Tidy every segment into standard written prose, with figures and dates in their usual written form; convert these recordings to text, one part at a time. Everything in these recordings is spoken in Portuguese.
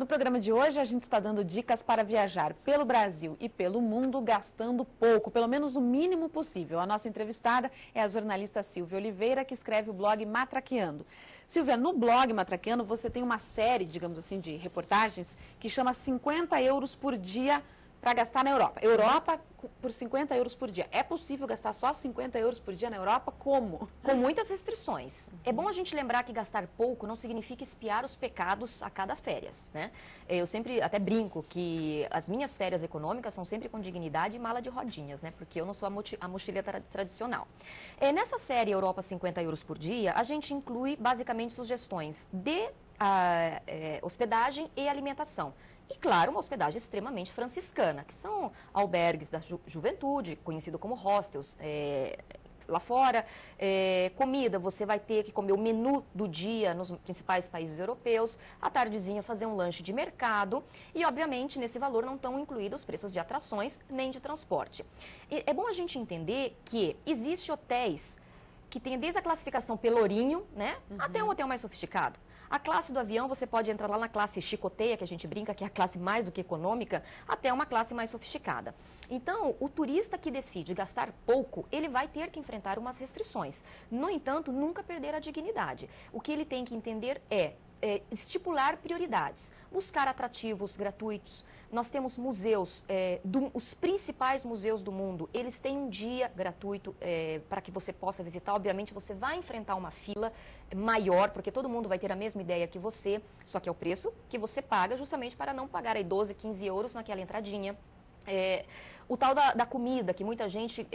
No programa de hoje, a gente está dando dicas para viajar pelo Brasil e pelo mundo gastando pouco, pelo menos o mínimo possível. A nossa entrevistada é a jornalista Silvia Oliveira, que escreve o blog Matraqueando. Silvia, no blog Matraqueando você tem uma série, digamos assim, de reportagens que chama 50 euros por dia para gastar na Europa. Europa por 50 euros por dia. É possível gastar só 50 euros por dia na Europa? Como? Com muitas restrições. É bom a gente lembrar que gastar pouco não significa espiar os pecados a cada férias, né? Eu sempre até brinco que as minhas férias econômicas são sempre com dignidade e mala de rodinhas, né? Porque eu não sou a mochileira tradicional. Nessa série Europa 50 euros por dia, a gente inclui basicamente sugestões de hospedagem e alimentação. E, claro, uma hospedagem extremamente franciscana, que são albergues da juventude, conhecido como hostels, lá fora. Comida, você vai ter que comer o menu do dia nos principais países europeus, à tardezinha fazer um lanche de mercado e, obviamente, nesse valor não estão incluídos os preços de atrações nem de transporte. E é bom a gente entender que existem hotéis que têm desde a classificação pelourinho, né, até um hotel mais sofisticado. A classe do avião, você pode entrar lá na classe chicoteia, que a gente brinca que é a classe mais do que econômica, até uma classe mais sofisticada. Então, o turista que decide gastar pouco, ele vai ter que enfrentar umas restrições. No entanto, nunca perder a dignidade. O que ele tem que entender é estipular prioridades, buscar atrativos gratuitos. Nós temos museus, os principais museus do mundo, eles têm um dia gratuito para que você possa visitar. Obviamente, você vai enfrentar uma fila maior, porque todo mundo vai ter a mesma ideia que você, só que é o preço que você paga justamente para não pagar aí 12, 15 euros naquela entradinha. O tal da comida, que muita gente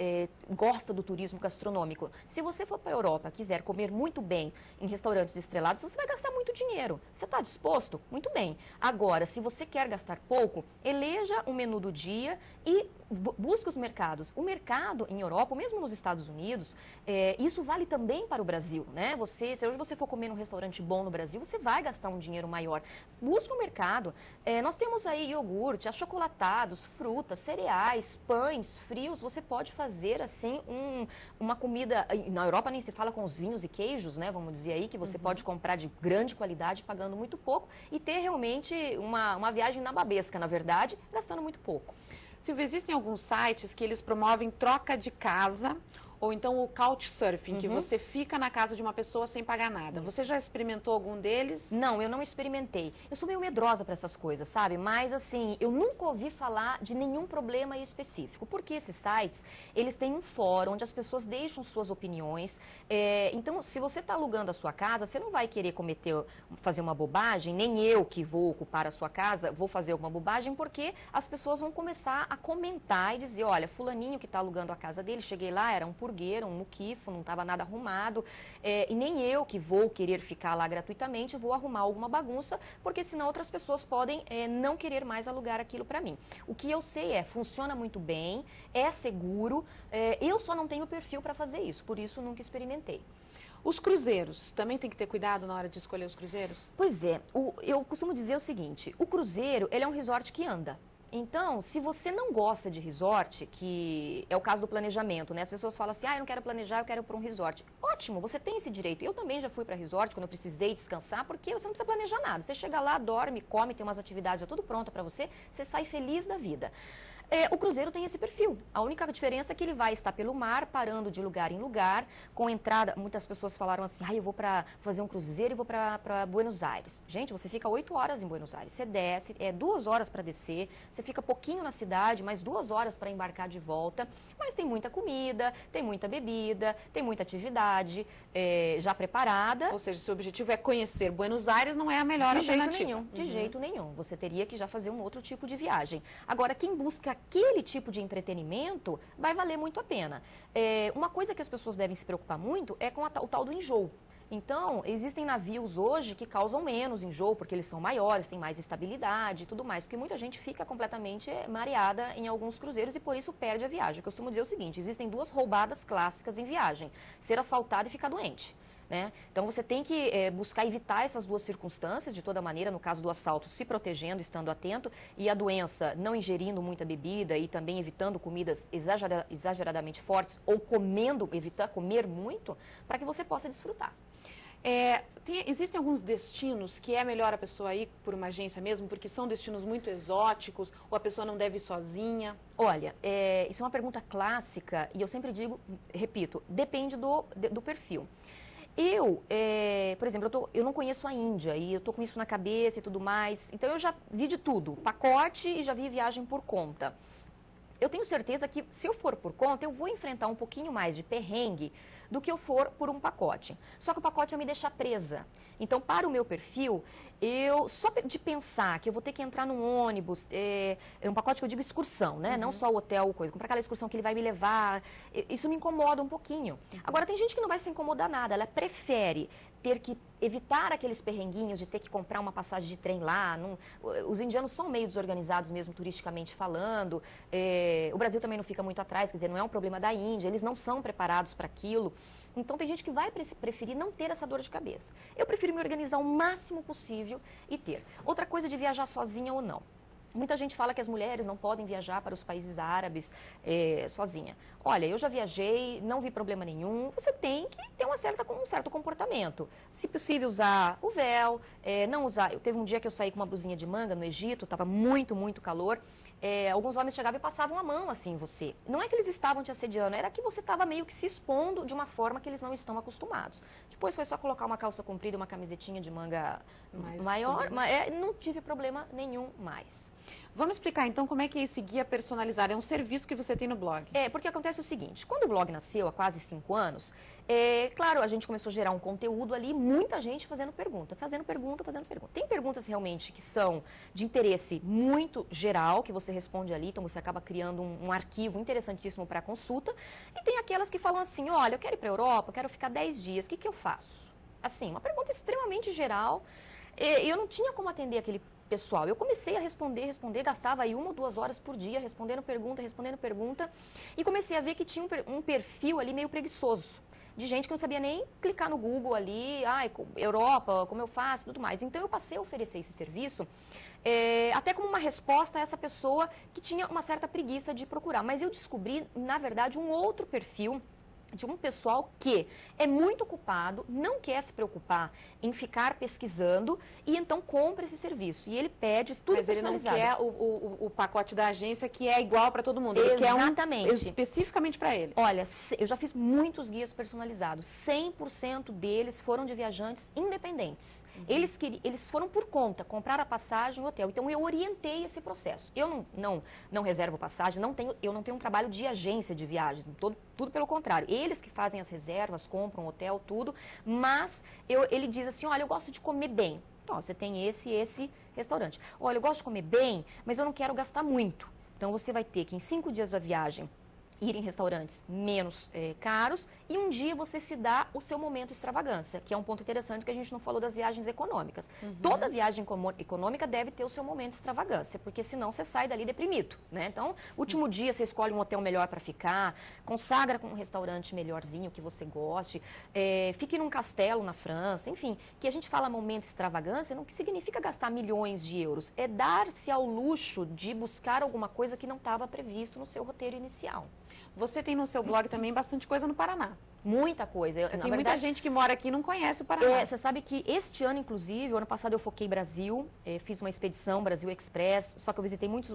gosta do turismo gastronômico. Se você for para a Europa e quiser comer muito bem em restaurantes estrelados, você vai gastar muito dinheiro. Você está disposto? Muito bem. Agora, se você quer gastar pouco, eleja o menu do dia e busque os mercados. O mercado em Europa, mesmo nos Estados Unidos, isso vale também para o Brasil, né? Se hoje você for comer num restaurante bom no Brasil, você vai gastar um dinheiro maior. Busque o mercado. Nós temos aí iogurte, achocolatados, frutas, cereais, pães frios. Você pode fazer assim uma comida. Na Europa nem se fala com os vinhos e queijos, né? Vamos dizer aí que você pode comprar de grande qualidade pagando muito pouco e ter realmente uma viagem nababesca, na verdade, gastando muito pouco. Silvia, existem alguns sites que eles promovem troca de casa, ou então o couchsurfing, que você fica na casa de uma pessoa sem pagar nada. Você já experimentou algum deles? Não, eu não experimentei. Eu sou meio medrosa para essas coisas, sabe? Mas, assim, eu nunca ouvi falar de nenhum problema específico. Porque esses sites, eles têm um fórum onde as pessoas deixam suas opiniões. Então, se você está alugando a sua casa, você não vai querer fazer uma bobagem, nem eu que vou ocupar a sua casa vou fazer alguma bobagem, porque as pessoas vão começar a comentar e dizer, olha, fulaninho que está alugando a casa dele, cheguei lá, era um purgueiro, um muquifo, não estava nada arrumado, e nem eu que vou querer ficar lá gratuitamente vou arrumar alguma bagunça, porque senão outras pessoas podem não querer mais alugar aquilo para mim. O que eu sei funciona muito bem, é seguro, eu só não tenho perfil para fazer isso, por isso nunca experimentei. Os cruzeiros, também tem que ter cuidado na hora de escolher os cruzeiros? Pois é, eu costumo dizer o seguinte, o cruzeiro, ele é um resort que anda. Então, se você não gosta de resort, que é o caso do planejamento, né? As pessoas falam assim, eu não quero planejar, eu quero ir para um resort. Ótimo, você tem esse direito. Eu também já fui para resort quando eu precisei descansar, porque você não precisa planejar nada. Você chega lá, dorme, come, tem umas atividades já tudo pronta para você, você sai feliz da vida. O cruzeiro tem esse perfil. A única diferença é que ele vai estar pelo mar, parando de lugar em lugar, com entrada. Muitas pessoas falaram assim, eu vou para fazer um cruzeiro e vou para Buenos Aires. Gente, você fica 8 horas em Buenos Aires. Você desce, 2 horas para descer, você fica pouquinho na cidade, mais 2 horas para embarcar de volta. Mas tem muita comida, tem muita bebida, tem muita atividade já preparada. Ou seja, se o objetivo é conhecer Buenos Aires, não é a melhor alternativa. De jeito nenhum. Você teria que já fazer um outro tipo de viagem. Agora, quem busca aquele tipo de entretenimento, vai valer muito a pena. Uma coisa que as pessoas devem se preocupar muito é com o tal do enjoo. Então, existem navios hoje que causam menos enjoo, porque eles são maiores, têm mais estabilidade e tudo mais, porque muita gente fica completamente mareada em alguns cruzeiros e por isso perde a viagem. Eu costumo dizer o seguinte, existem 2 roubadas clássicas em viagem, ser assaltado e ficar doente. Né? Então você tem que buscar evitar essas 2 circunstâncias, de toda maneira, no caso do assalto, se protegendo, estando atento, e a doença não ingerindo muita bebida e também evitando comidas exageradamente fortes ou evitar comer muito, para que você possa desfrutar. Existem alguns destinos que é melhor a pessoa ir por uma agência mesmo, porque são destinos muito exóticos, ou a pessoa não deve ir sozinha? Olha, isso é uma pergunta clássica e eu sempre digo, repito, depende do perfil. Por exemplo, eu não conheço a Índia e eu tô com isso na cabeça e tudo mais, então eu já vi de tudo, pacote e já vi viagem por conta. Eu tenho certeza que se eu for por conta, eu vou enfrentar um pouquinho mais de perrengue do que eu for por um pacote. Só que o pacote vai me deixar presa. Então, para o meu perfil, só de pensar que eu vou ter que entrar num ônibus, é um pacote que eu digo excursão, né? Uhum. Não só o hotel, coisa, comprar aquela excursão que ele vai me levar, isso me incomoda um pouquinho. Uhum. Agora, tem gente que não vai se incomodar nada, ela prefere ter que evitar aqueles perrenguinhos de ter que comprar uma passagem de trem lá. Os indianos são meio desorganizados mesmo, turisticamente falando. O Brasil também não fica muito atrás, quer dizer, não é um problema da Índia, eles não são preparados para aquilo. Então, tem gente que vai preferir não ter essa dor de cabeça. Eu prefiro me organizar o máximo possível e ter. Outra coisa de viajar sozinha ou não. Muita gente fala que as mulheres não podem viajar para os países árabes sozinha. Olha, eu já viajei, não vi problema nenhum. Você tem que ter um certo comportamento. Se possível, usar o véu, não usar... Teve um dia que eu saí com uma blusinha de manga no Egito, estava muito, muito calor. Alguns homens chegavam e passavam a mão assim em você. Não é que eles estavam te assediando, era que você estava meio que se expondo de uma forma que eles não estão acostumados. Depois foi só colocar uma calça comprida, uma camisetinha de manga maior, mas não tive problema nenhum mais. Vamos explicar então como é que é esse guia personalizado, é um serviço que você tem no blog. Porque acontece o seguinte, quando o blog nasceu há quase 5 anos, claro, a gente começou a gerar um conteúdo ali, muita gente fazendo pergunta. Tem perguntas realmente que são de interesse muito geral, que você responde ali, então você acaba criando um arquivo interessantíssimo para consulta. E tem aquelas que falam assim, olha, eu quero ir para a Europa, eu quero ficar 10 dias, o que eu faço? Assim, uma pergunta extremamente geral, eu não tinha como atender aquele pessoal. Eu comecei a responder, gastava aí 1 ou 2 horas por dia respondendo pergunta, e comecei a ver que tinha um perfil ali meio preguiçoso, de gente que não sabia nem clicar no Google ali, Europa, como eu faço, tudo mais. Então eu passei a oferecer esse serviço, até como uma resposta a essa pessoa que tinha uma certa preguiça de procurar. Mas eu descobri, na verdade, um outro perfil de um pessoal que é muito ocupado, não quer se preocupar em ficar pesquisando e então compra esse serviço. E ele pede tudo personalizado. Mas ele não quer o pacote da agência que é igual para todo mundo. Ele Exatamente. Quer especificamente para ele. Olha, eu já fiz muitos guias personalizados. 100% deles foram de viajantes independentes. Uhum. Eles foram por conta, compraram a passagem no hotel. Então eu orientei esse processo. Eu não reservo passagem, eu não tenho um trabalho de agência de viagens, tudo pelo contrário. Eles que fazem as reservas, compram hotel, tudo, mas ele diz assim, olha, eu gosto de comer bem. Então, você tem esse restaurante. Olha, eu gosto de comer bem, mas eu não quero gastar muito. Então, você vai ter que, em 5 dias da viagem, ir em restaurantes menos caros e um dia você se dá o seu momento extravagância, que é um ponto interessante que a gente não falou das viagens econômicas. Uhum. Toda viagem econômica deve ter o seu momento extravagância, porque senão você sai dali deprimido, né? Então, último dia você escolhe um hotel melhor para ficar, consagra com um restaurante melhorzinho que você goste, fique num castelo na França, enfim, que a gente fala momento extravagância, não que significa gastar milhões de euros, é dar-se ao luxo de buscar alguma coisa que não estava previsto no seu roteiro inicial. Você tem no seu blog também bastante coisa no Paraná. Muita coisa. Tem muita gente que mora aqui e não conhece o Paraná. Você sabe que este ano, inclusive, o ano passado eu foquei Brasil, fiz uma expedição Brasil Express, só que eu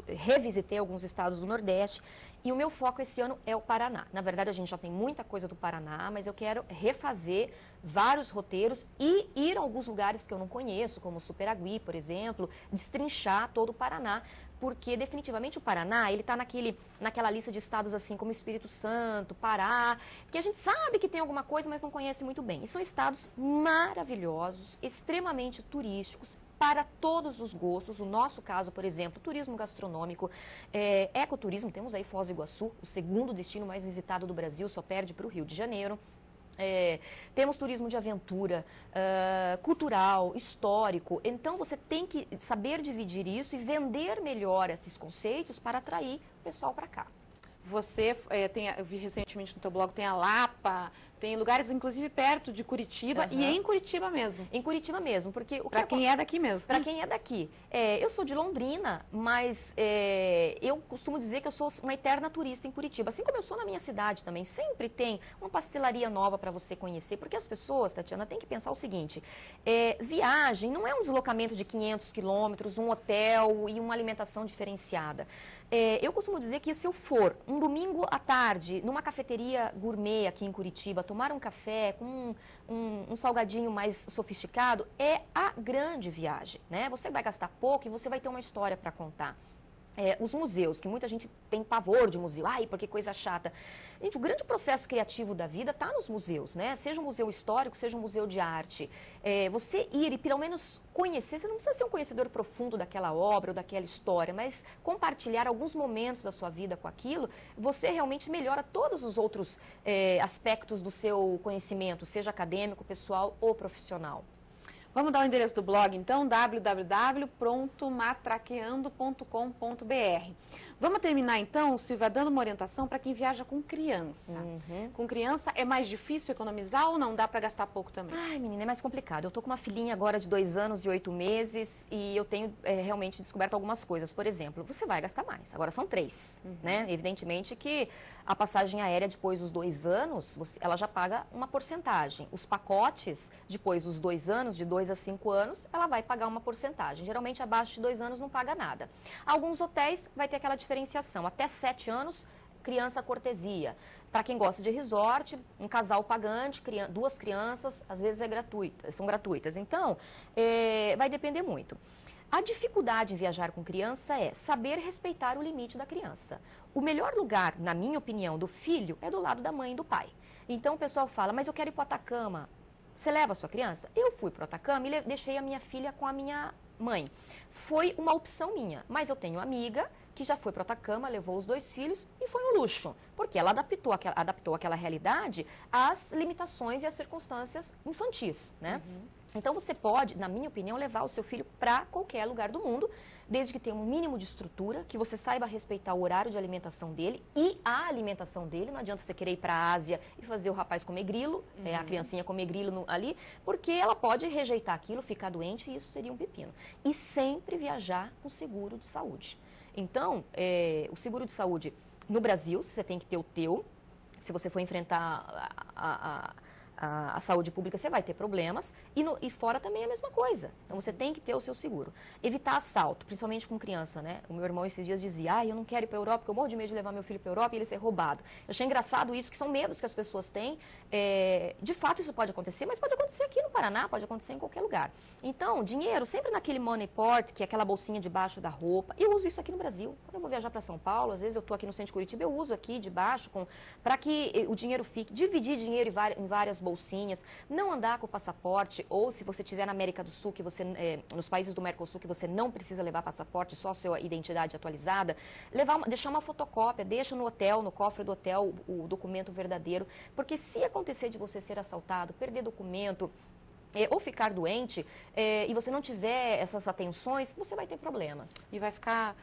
revisitei alguns estados do Nordeste, e o meu foco esse ano é o Paraná. Na verdade, a gente já tem muita coisa do Paraná, mas eu quero refazer vários roteiros e ir a alguns lugares que eu não conheço, como Superagui, por exemplo, destrinchar todo o Paraná, porque definitivamente o Paraná, ele está naquela lista de estados assim como Espírito Santo, Pará, que a gente sabe que tem alguma coisa, mas não conhece muito bem. E são estados maravilhosos, extremamente turísticos, para todos os gostos. O nosso caso, por exemplo, turismo gastronômico, ecoturismo, temos aí Foz do Iguaçu, o segundo destino mais visitado do Brasil, só perde para o Rio de Janeiro. Temos turismo de aventura, cultural, histórico. Então, você tem que saber dividir isso e vender melhor esses conceitos para atrair o pessoal para cá. você eu vi recentemente no teu blog, tem a Lapa, tem lugares inclusive perto de Curitiba e em Curitiba mesmo. Em Curitiba mesmo, porque... Para quem é daqui mesmo. Para quem é daqui. Eu sou de Londrina, mas eu costumo dizer que eu sou uma eterna turista em Curitiba, assim como eu sou na minha cidade também. Sempre tem uma pastelaria nova para você conhecer, porque as pessoas, Tatiana, têm que pensar o seguinte, viagem não é um deslocamento de 500 quilômetros, um hotel e uma alimentação diferenciada. Eu costumo dizer que se eu for um domingo à tarde numa cafeteria gourmet aqui em Curitiba, tomar um café com um salgadinho mais sofisticado, é a grande viagem, né? Você vai gastar pouco e você vai ter uma história para contar. Os museus, que muita gente tem pavor de museu, ai, porque coisa chata. Gente, o grande processo criativo da vida está nos museus, né? Seja um museu histórico, seja um museu de arte. Você ir e pelo menos conhecer, você não precisa ser um conhecedor profundo daquela obra ou daquela história, mas compartilhar alguns momentos da sua vida com aquilo, você realmente melhora todos os outros aspectos do seu conhecimento, seja acadêmico, pessoal ou profissional. Vamos dar o endereço do blog, então, www.matraqueando.com.br. Vamos terminar, então, Silvia, dando uma orientação para quem viaja com criança. Com criança é mais difícil economizar ou não? Dá para gastar pouco também? Ai, menina, é mais complicado. Eu tô com uma filhinha agora de 2 anos e 8 meses e eu tenho realmente descoberto algumas coisas. Por exemplo, você vai gastar mais. Agora são 3, né? Evidentemente que a passagem aérea depois dos 2 anos, ela já paga uma porcentagem. Os pacotes, depois dos 2 anos, de 2 a 5 anos, ela vai pagar uma porcentagem. Geralmente, abaixo de 2 anos, não paga nada. Alguns hotéis vai ter aquela diferenciação. Até 7 anos, criança cortesia. Para quem gosta de resort, um casal pagante, 2 crianças, às vezes são gratuitas. Então, vai depender muito. A dificuldade em viajar com criança é saber respeitar o limite da criança. O melhor lugar, na minha opinião, do filho é do lado da mãe e do pai. Então o pessoal fala, mas eu quero ir para o Atacama. Você leva a sua criança? Eu fui para o Atacama e deixei a minha filha com a minha mãe. Foi uma opção minha, mas eu tenho amiga que já foi para o Atacama, levou os 2 filhos e foi um luxo, porque ela adaptou aquela realidade às limitações e às circunstâncias infantis, né? Então você pode, na minha opinião, levar o seu filho para qualquer lugar do mundo, desde que tenha um mínimo de estrutura, que você saiba respeitar o horário de alimentação dele e a alimentação dele. Não adianta você querer ir para a Ásia e fazer o rapaz comer grilo, a criancinha comer grilo ali, porque ela pode rejeitar aquilo, ficar doente e isso seria um pepino. E sempre viajar com seguro de saúde. Então, o seguro de saúde no Brasil, você tem que ter o teu. Se você for enfrentar a saúde pública, você vai ter problemas. E fora também é a mesma coisa. Então, você tem que ter o seu seguro. Evitar assalto, principalmente com criança, né? O meu irmão esses dias dizia, eu não quero ir para a Europa, porque eu morro de medo de levar meu filho para a Europa e ele ser roubado. Eu achei engraçado isso, que são medos que as pessoas têm. De fato, isso pode acontecer, mas pode acontecer aqui no Paraná, pode acontecer em qualquer lugar. Então, dinheiro, sempre naquele money port, que é aquela bolsinha debaixo da roupa. Eu uso isso aqui no Brasil. Quando eu vou viajar para São Paulo, às vezes eu estou aqui no centro de Curitiba, eu uso aqui debaixo, para que o dinheiro fique. Dividir dinheiro em várias bolsinhas, não andar com o passaporte, ou se você estiver na América do Sul, que você, nos países do Mercosul, que você não precisa levar passaporte, só a sua identidade atualizada, deixar uma fotocópia, deixa no hotel, no cofre do hotel, o documento verdadeiro, porque se acontecer de você ser assaltado, perder documento, ou ficar doente, e você não tiver essas atenções, você vai ter problemas. E vai ficar...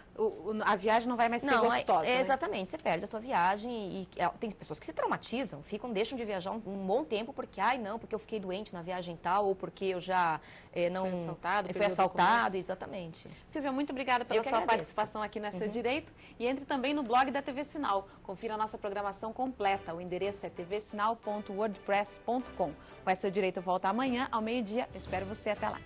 a viagem não vai mais ser gostosa, né? Exatamente, você perde a tua viagem e tem pessoas que se traumatizam, deixam de viajar um bom tempo porque, porque eu fiquei doente na viagem tal, ou porque eu já fui assaltado, exatamente. Silvia, muito obrigada pela sua participação aqui na Seu Direito. E entre também no blog da TV Sinal. Confira a nossa programação completa. O endereço é tvsinal.wordpress.com. O Seu Direito volta amanhã, ao meio-dia. Eu espero você até lá.